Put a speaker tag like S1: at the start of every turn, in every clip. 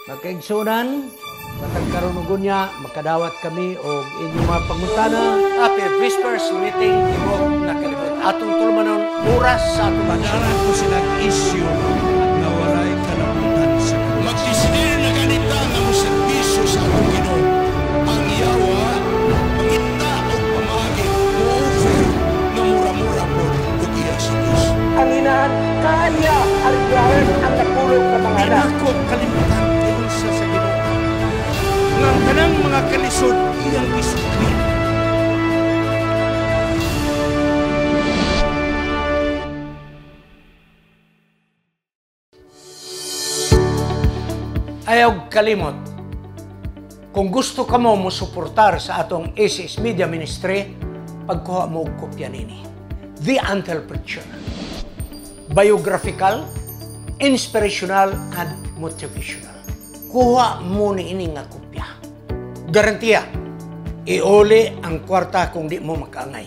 S1: Magkaigsunan, matag karunugon niya, makadawat kami o inyong mga pangutana.
S2: Happy Whispers Meeting Tibok na kalibot. Atong tulmanon oras sa atong
S3: Padaran ko silang issue na walay kalabutan sa Diyos.
S4: Magdesidir na ganita nga mo serbisyo sa atong Ginoo. Ang yawa, mangita o pamagi, mo-offer na mura-mura po ug iya sa Diyos.
S5: Ang inahan kanya aligaran ang napulog sa mga anak.
S2: Pinako kalimutan tiyon sa Ginoo. Nga ang tanang mga kalisod iyang isukli. Ayaw kalimot. Kung gusto ka mo suportar sa atong ACS Media Ministry, pagkuha mo og kopya nini. The Until Preacher. Biographical, inspirational, and motivational. Kuha mo ni ini nga kopya. Garantiya, iuli ang kwarta kung di mo makaangay.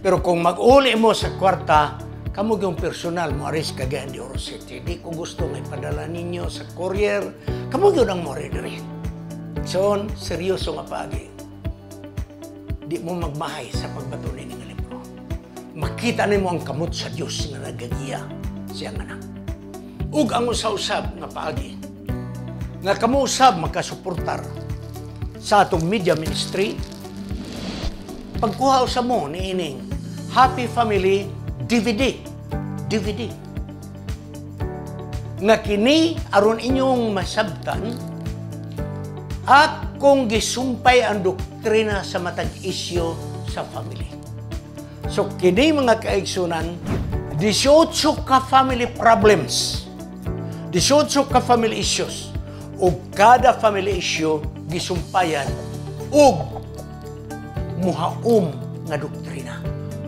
S2: Pero kung mag-uli mo sa kwarta, kamo yung personal mo aris Cagayan de Oro City. Di ko gusto nga ipadala ninyo sa courier. Kamo yun ang mo rin. So, seryoso nga paagi. Di mo magmahay sa pagbato ni nga libro. Makita ni mo ang kamot sa Diyos nga nagagiya siyang anak. Ug ang usab nga paagi. Nga kamo usab makasuportar sa atong media ministry. Pagkuha usab mo ni ining Happy Family DVD. Nga kini aron inyong masabtan at kung gisumpay ang doktrina sa matag isyo sa family. So kini mga kaigsunan, 18 ka family problems, 18 ka family issues, o kada family issue gisumpayan og muhaom nga doktrina.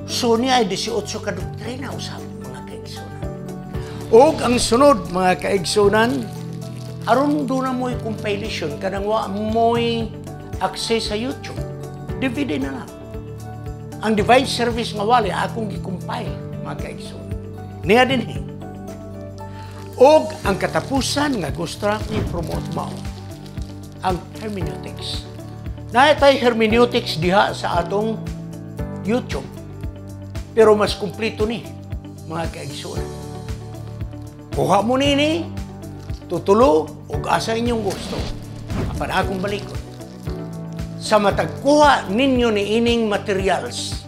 S2: So niya ay 18 ka doktrina usab mga kaigsunan. O ang sunod mga kaigsunan, aron doon na mo'y compilation, kanang wa mo'y access sa YouTube. DVD na lang. Ang device service nga wali, akong gi-compile mga kaigsunan. Niya din eh. O ang katapusan nga gusto ni promote mo, ang hermeneutics. Naitay hermeneutics diha sa atong YouTube. Pero mas kumplito ni, mga kaigsunan. Kuha mo nini, tutulo, ug asa inyong gusto. Apan akong balikod. Sa matagkuha ninyo ni ining materials,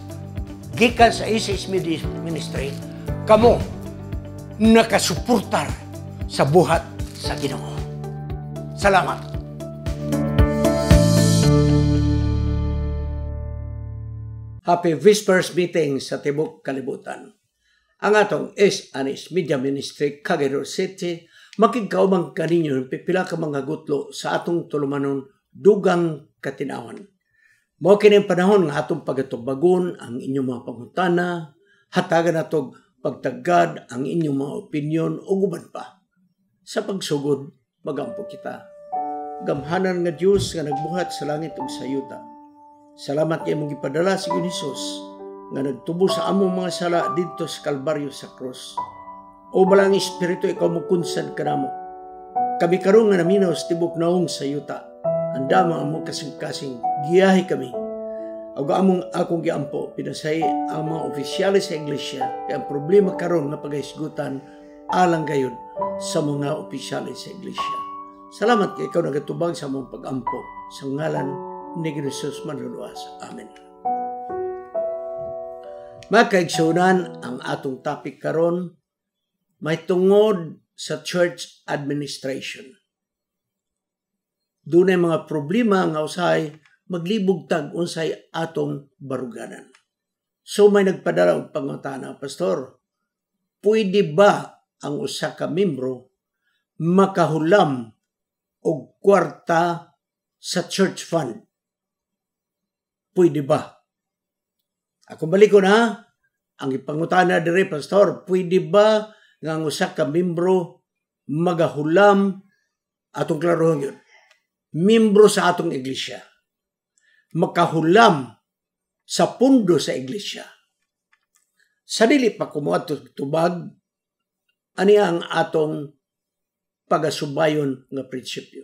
S2: gikan sa ACS Media Ministry, kamo nakasuportar sa buhat sa Ginoo. Salamat. Happy Whispers Meeting sa Tibok Kalibutan. Ang atong ACS Media Ministry, Cagayan de Oro City, makigkaumang kaninyo pipila ka mga gutlo sa atong tulumanon dugang katinawan. Mao kini ang panahon nga atong pagatubagon ang inyong mga pangutana, hatagan natog pagtagad ang inyong mga opinyon o guban pa. Sa pagsugod, magampo kita. Gamhanan nga Diyos nga nagbuhat sa langit ug sa yuta. Salamat kay mong gipadala sa Hesus nga nagtubo sa among mga sala didto sa Kalbaryo sa krus. O balang Espiritu, ikaw mo kunsad kanamo. Kami karon nga naminaw sa tibok naong sa yuta. Handa mga among kasing-kasing, giyahi kami. Ug among akong giampo, pinasay ang mga opisyalis sa iglesia kay ang problema karon nga pagahisgutan alang gayud sa mga opisyalis sa iglesia. Salamat kay ikaw nagatubag sa among pag-ampo sa ngalan ni Jesus manluluwas. Amen. Mga kaigsunan, ang atong topic karon may tungod sa church administration. Doon ay mga problema nga usahay maglibog tag unsay atong baruganan. So may nagpadala og pangutana, Pastor, pwede ba ang usa ka membro makahulam og kwarta sa church fund? Pwede ba? Ako balikon ha. Ang ipangutana dire, Pastor, pwede ba nga ang usa ka membro magahulam atong klarohon yun? Membro sa atong iglesia. Makahulam sa pundo sa iglesia. Sa dili pa kumuadto tubag, ani ang atong pagasubayon nga prinsipyo.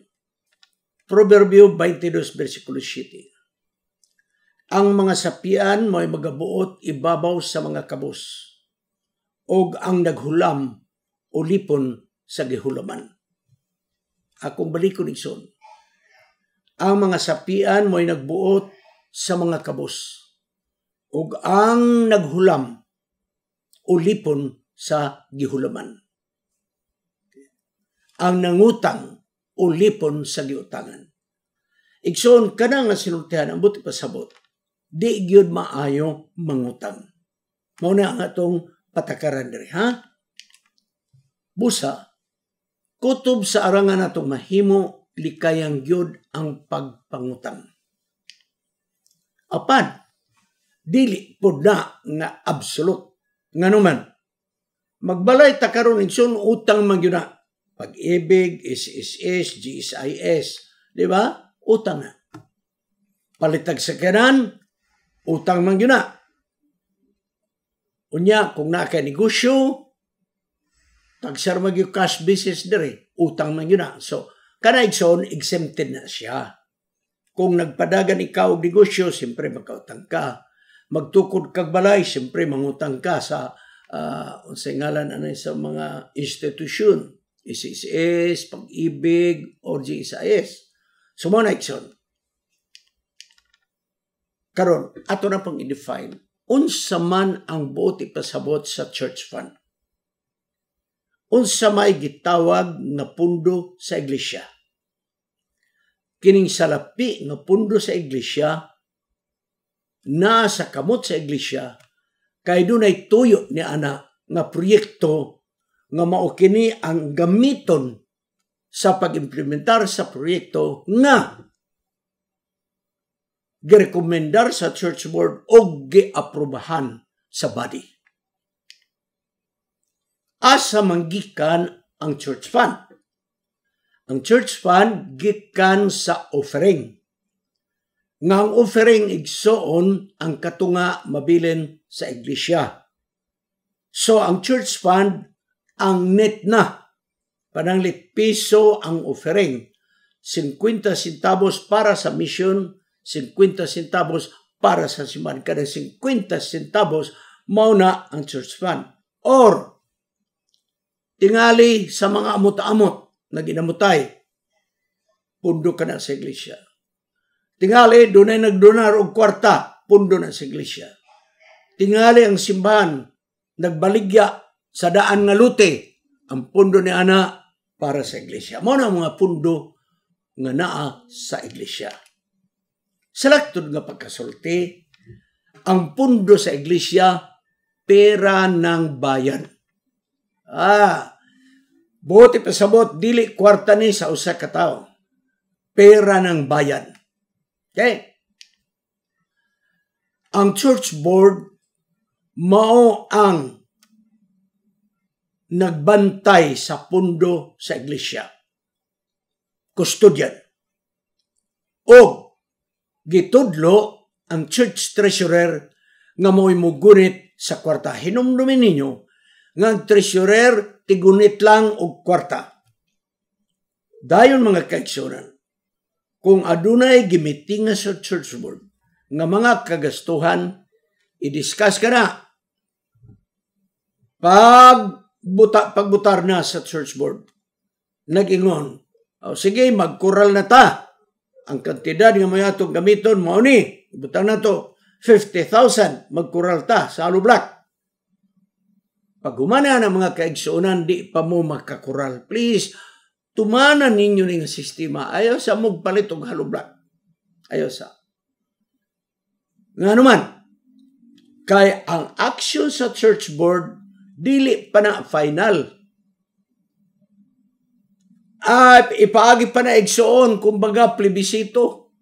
S2: Proverbio 22 versikulo 7. Ang mga sapian mo'y magabuot ibabaw sa mga kabos, og ang naghulam o lipon sa gihulaman. Akong balikon igsoon. Ang mga sapian mo'y nagbuot sa mga kabos, ug ang naghulam o lipon sa gihulaman. Ang nangutang o lipon sa giutangan. Igsoon kana nga sinultihan ang buti pasabot, di gyud maayo mangutang. Mao na ang atong patakaran diri, ha? Busa, kutob sa arangan natong mahimo likayang gyud ang pagpangutang. Apan, dili pod na nga absolute. Nganuman, magbalay ta karon igsoon utang man gyud na. Pag-ibig, SSS, GSIS, di ba? Utang na. Palitag sa kanan, utang man gyud na. Unya, kung naa kay negosyo, tagsar mag yung cash business dire, utang man gyud na. So, kana igsoon, exempted na siya. Kung nagpadagan ikaw og negosyo, siyempre magkautang ka. Magtukod kag balay, siyempre mangutang ka sa unsay ngalan anay sa mga institusyon, SSS, Pag-ibig, o GSIS. So, mo na igsoon. Karon, ato na pang i-define, unsa man ang buot ipasabot sa church fund. Unsa may gitawag nga pundo sa iglesia. Kining salapi nga pundo sa iglesia, na sa kamot sa iglesia, kay dunay tuyo ni ana nga proyekto nga mao kini ang gamiton sa pag-implementar sa proyekto nga girekomendar sa church board o giaprobahan sa body. Asa manggikan ang church fund? Ang church fund gikan sa offering. Nga ang offering igsoon ang katunga mabilin sa iglesia. So ang church fund ang net na pananglit piso ang offering. 50 centavos para sa mission, 50 centavos para sa simbahan. Kada 50 centavos mao na ang church fund. Or tingali sa mga amot-amot na ginamutay, pundo ka na sa iglesia. Tingali, dunay nagdonar og kwarta, pundo na sa iglesia. Tingali ang simbahan, nagbaligya sa daan nga lute, ang pundo ni ana para sa iglesia. Mao na mga pundo nga naa sa iglesia. Salaktod nga pagkasulti, ang pundo sa iglesia, pera ng bayan. Buti pasabot, dili kwarta ni sa usa ka tawo. Pera ng bayan. Okay? Ang church board, mao ang nagbantay sa pundo sa iglesia. Custodian. O gitudlo ang church treasurer nga mo'y mugunit sa kwarta. Hinumdumin ninyo nga ang treasurer tigunit lang og kwarta. Dayon mga kaigsunan, kung adunay gimitinga sa church board nga mga kagastuhan, i-discuss ka na. Pagbutar na sa church board, nag-ingon, sige, magkural na ta. Ang kantidad nga may atong gamiton, mao ni, butang na to, 50,000, magkural ta sa alublat. Pag humana ng mga kaigsunan, di pa mo makakural. Please, tumanan ninyo ng sistema. Ayaw sa magpalit og halublat. Ayaw sa. Nga naman, kay ang action sa church board, dili pa na final. Ipaagi pa na igsoon, kumbaga plebisito.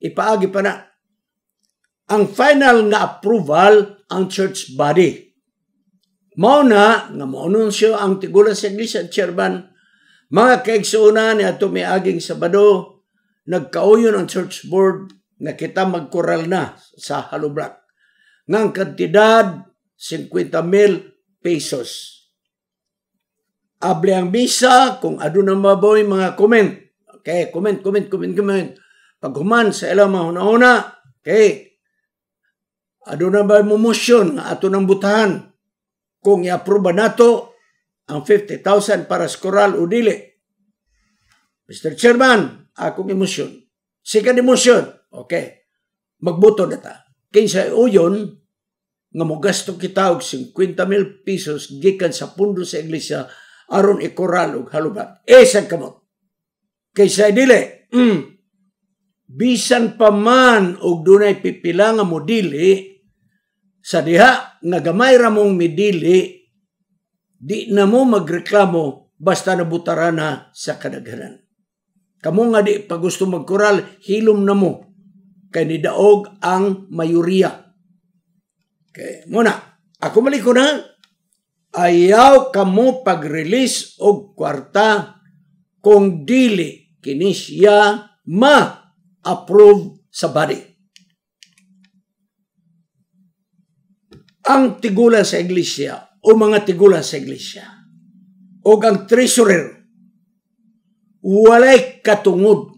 S2: Ipaagi pa na. Ang final nga approval, ang church body. Mao na, nga maununsyo ang tigulan sa iglesia chairman, mga kaigsunan ni ato may aging Sabado, nagkauyon ang church board na kita magkural na sa halublat. Ngang kantidad, 50,000 pesos. able ang bisa kung aduna maboy mga comment. Okay, comment. Pag human sa ilang mahuna-huna, okay, aduna ba mo motion nga ato ng butahan kung i-approve nato ang 50,000 para sa koral o dili. Mr. Chairman, akong emotion. Second emotion, okay, magboto na ta. Kinsa uyon nga mogasto kita og 50,000 pesos gikan sa pundo sa iglesia aron ikoral og halubat. Isang kamot. Kaysa dili, bisan pa man og dunay pipila nga modili sa diha nga gamay ra mong midili, di na mo magreklamo basta nabutara na sa kadaghanan. Kamo nga di pa gusto magkoral, hilom na mo kay nidaog ang mayoriya. Okay, muna, ako maliko na, ayaw kamo pag-release og kwarta kung dili kini siya ma-approve sa body. Ang tigulan sa iglesia o mga tigulan sa iglesia o ang treasurer walay katungod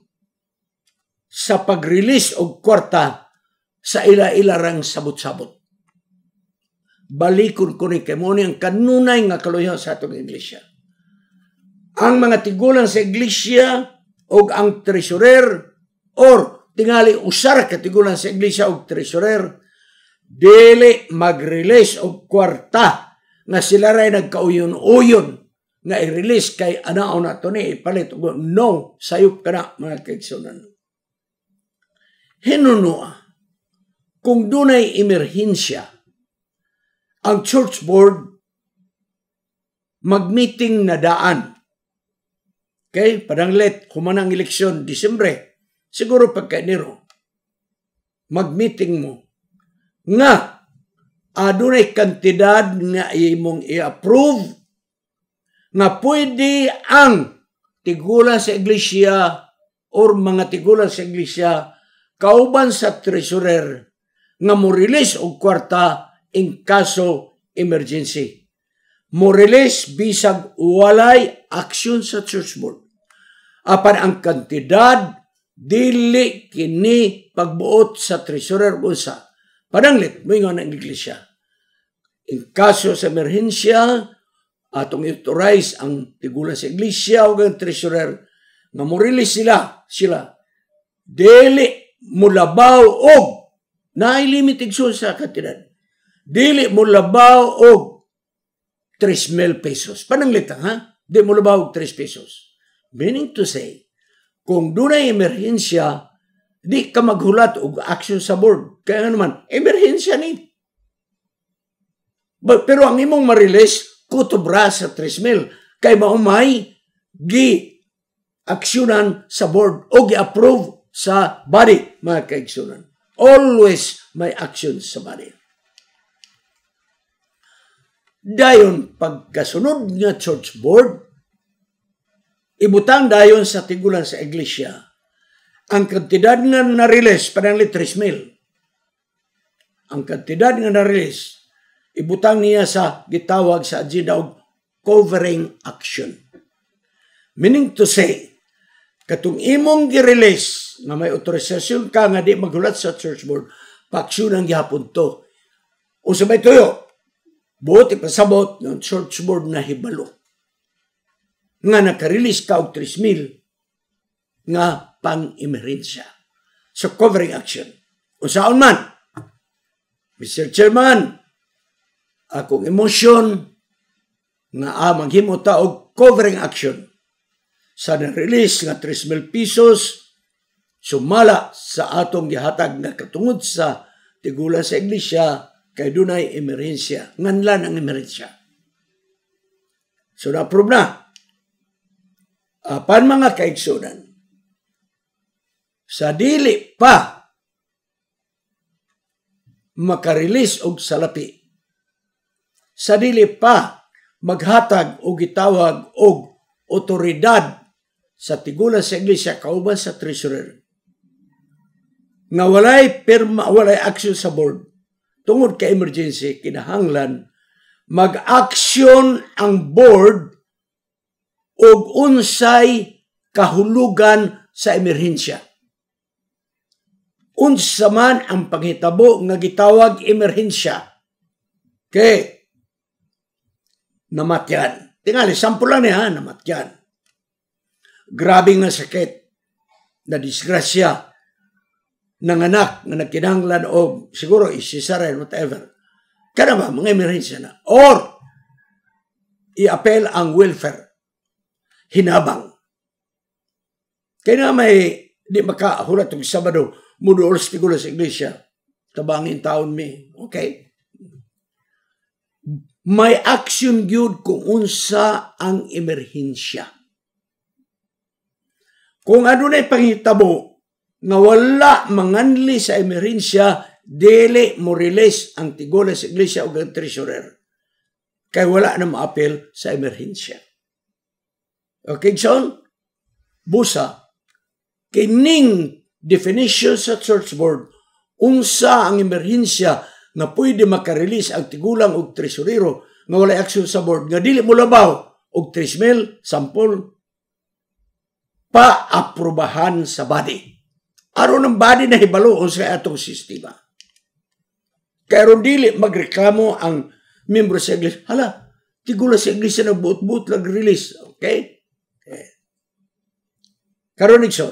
S2: sa pag-release og kwarta sa ila-ilarang sabot-sabot. Balikon ko ni kay mo ang kanunay nga kaluyaw sa atong iglesia. Ang mga tigulan sa iglesia o ang treasurer or tingali usar ka tigulan sa iglesia o treasurer dili mag-release og kwarta nga sila ray nagkauyon-uyon nga i-release kay anao na ito ni ipalit. No, sayop ka na mga kaigsunan. Hinunua, kung dunay emerhensya, ang church board mag-meeting na daan. Okay? Padanglet, humanang eleksyon, Disyembre, siguro pagka Enero, mag-meeting mo nga adunay kantidad nga imong i-approve nga pwede ang tigulan sa iglesia or mga tigulan sa iglesia kauban sa treasurer nga mo-release og kwarta in kaso emergency. Mo-release bisag walay action sa church board. Apan ang kantidad dili kini pagbuot sa treasurer unsa. Padanglit mo nga ng iglesia. In kaso sa emerhensya, atong authorize ang tigulan sa iglesia o ang treasurer nga mo-release sila dili mulabaw og nailimited so sa kantidad. Dili mulabaw og 3,000 pesos. Pananglita, ha? Di mulabaw og 3 pesos. Meaning to say, kung dunay emerhensya, di ka maghulat og action sa board. Kaya naman, emerhensya ni. Pero ang imong ma-release, kutubra sa 3,000 kay maumay gi-aksyonan sa board o gi-approve sa body, mga kaigsunan. Always may action sa body. Dayon, pagkasunod nga church board, ibutang dayon sa tigulan sa iglesia, ang kantidad nga na-release, pananglit 3,000. Ang kantidad nga na-release, ibutang niya sa gitawag sa agenda og covering action. Meaning to say, katong imong gi-release nga may autorisasyon ka nga di maghulat sa church board, pa-aksyon ang gihapon to. O sabay tuyo, buot ipasabot ng church board na hibalo. Nga naka-release ka og 3,000 nga pang-emerhensya. So covering action. O saan man, Mr. Chairman, akong emosyon nga maghimo ta og covering action sa na-release nga 3,000 pesos sumala sa atong gihatag nga katungod sa tigulan sa iglesia kay dunay emerhensya. Nganlan ang emerhensya. So na-approve na. Apan mga kaigsunan, sa dili pa maka-release og salapi, sa dili pa maghatag o gitawag og otoridad sa tigulan sa iglesia kauban sa treasurer nga walay pirma, walay action sa board tungod ka emergency, kinahanglan mag-action ang board og unsay kahulugan sa emerhensya. Unsa man ang panghitabo nga gitawag emerhensya. Okay. Namatyan. Tingali, sample lang niya, namatyan. Grabe nga sakit na disgrasya ng anak na nagkinahanglan o siguro cesarean, whatever. Kana ba, mga emerhensya na. Or, i-appel ang welfare. Hinabang. Kaya nga may di makahulat ng Sabado, muduol siguro sa iglesia. Tabangin taon mi. Okay? May action gyud kung unsa ang emerhensya. Kung ano na panghitabo nga wala manganli sa emerhensya, dili mo release ang tigula sa iglesia o ang treasurer. Kaya wala na ma-appeal sa emerhensya. Okay, John? Busa, kining definition sa church board, unsa ang emerhensya nga pwede makarelease ang tigulang og tresurero nga wala action sa board nga dili mo labaw og 3,000 sample pa-aprobahan sa body. Aron ang body na hibaloon sa atong sistema. Kaya ron dili magreklamo ang membro sa iglesia. Hala, tigula sa iglesia na buot-buot nag-release. Okay? Karon Nixon,